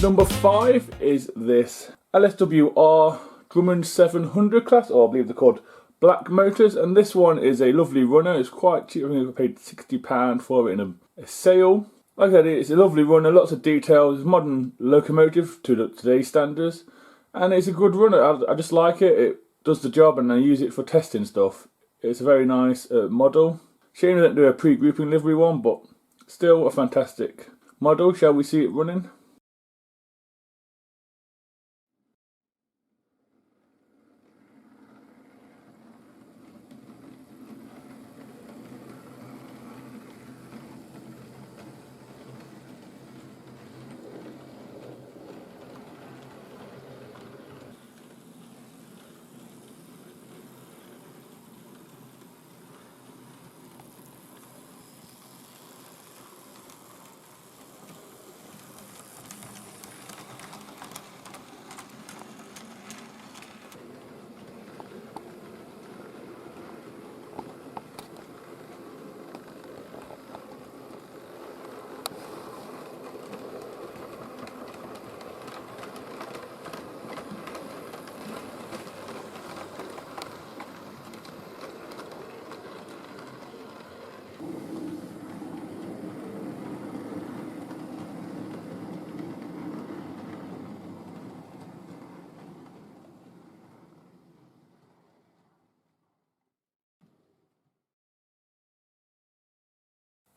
Number 5 is this LSWR Drummond 700 class, or I believe they're called Black Motors, and this one is a lovely runner. It's quite cheap. I think I paid £60 for it in a sale. Like I said, it's a lovely runner, lots of details, modern locomotive to today's standards, and it's a good runner. I just like it. It does the job, and I use it for testing stuff. It's a very nice model. Shame they didn't do a pre-grouping livery one, but still a fantastic model. Shall we see it running?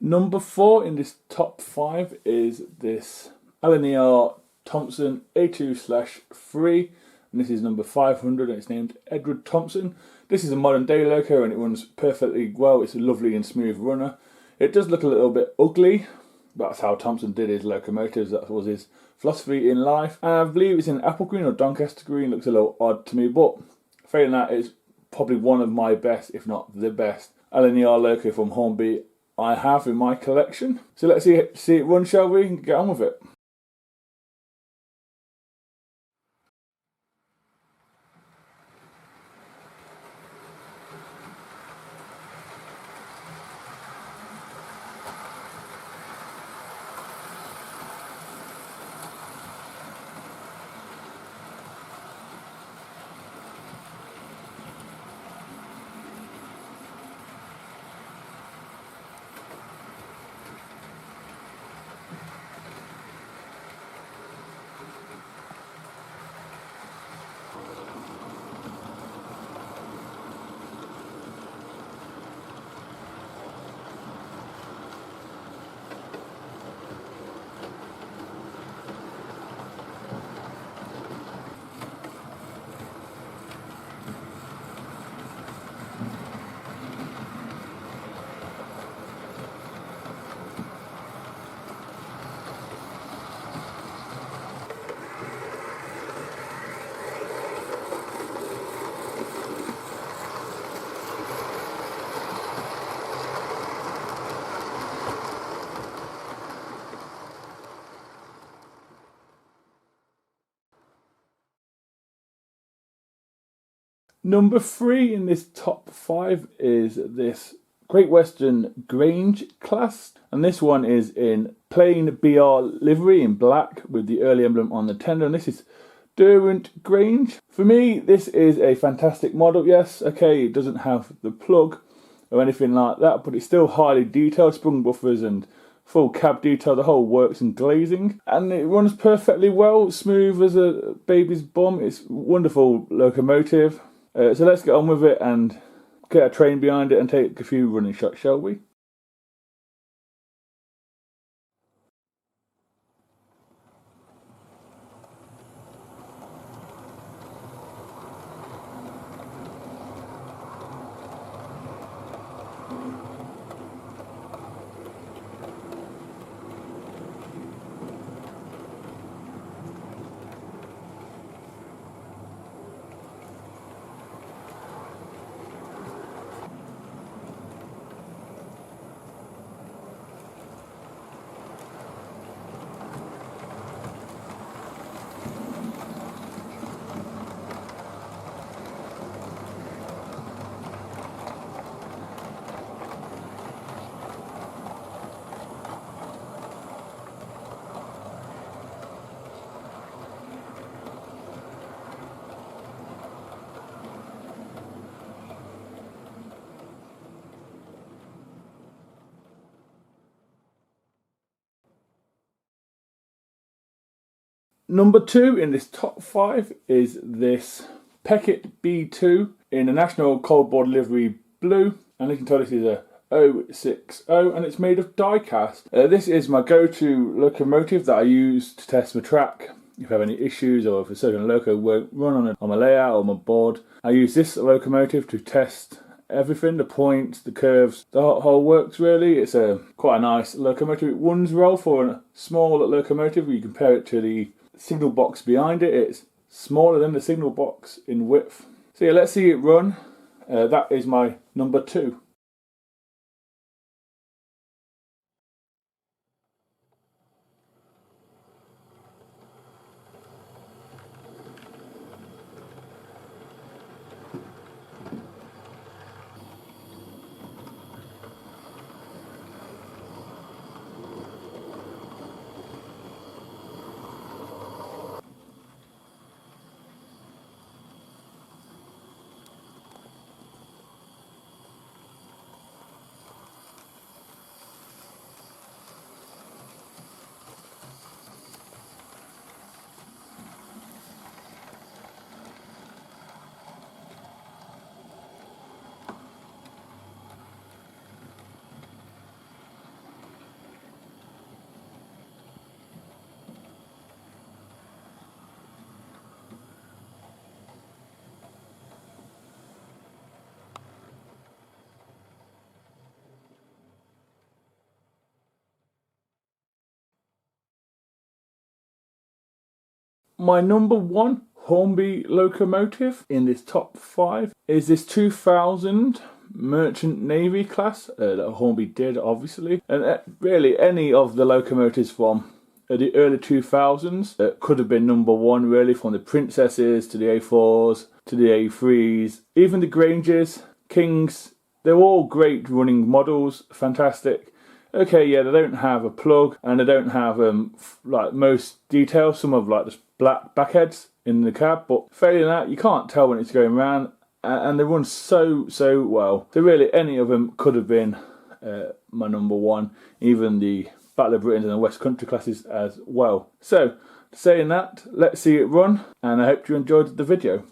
Number 4 in this top 5 is this Eleni R Thompson A2/3, and this is number 500, and it's named Edward Thompson. This is a modern day loco, and it runs perfectly well. It's a lovely and smooth runner. It does look a little bit ugly. That's how Thompson did his locomotives. That was his philosophy in life. And I believe it's in apple green or Doncaster green. Looks a little odd to me, but failing that, it's probably one of my best, if not the best, Eleni R loco from Hornby I have in my collection. So let's see it run, shall we? Get on with it. Number 3 in this top 5 is this Great Western Grange class, and this one is in plain BR livery in black with the early emblem on the tender, and this is Derwent Grange. For me, this is a fantastic model. Yes, okay, it doesn't have the plug or anything like that, but it's still highly detailed, sprung buffers and full cab detail, the whole works in glazing, and it runs perfectly well, smooth as a baby's bum. It's a wonderful locomotive. So let's get on with it and get a train behind it and take a few running shots, shall we? Number 2 in this top 5 is this PEKIT B2 in a National Coldboard Livery Blue, and you can tell this is a 060 and it's made of die cast. This is my go-to locomotive that I use to test my track. If I have any issues or if a certain loco won't run on my layout or my board, I use this locomotive to test everything, the points, the curves, the whole works really. It's quite a nice locomotive. It runs well for a small locomotive. You compare it to the signal box behind it, it's smaller than the signal box in width. So yeah, let's see it run. That is my number 2. My number 1 Hornby locomotive in this top 5 is this 2000 Merchant Navy class that Hornby did, obviously, and really any of the locomotives from the early 2000s that could have been number 1, really, from the Princesses to the A4s to the A3s, even the Granges, Kings. They're all great running models, fantastic. Okay, yeah, they don't have a plug and they don't have like most details. Some of like the black backheads in the cab, but failing that, you can't tell when it's going around, and they run so well. So really, any of them could have been my number 1. Even the Battle of Britain and the West Country classes as well. So, saying that, let's see it run, and I hope you enjoyed the video.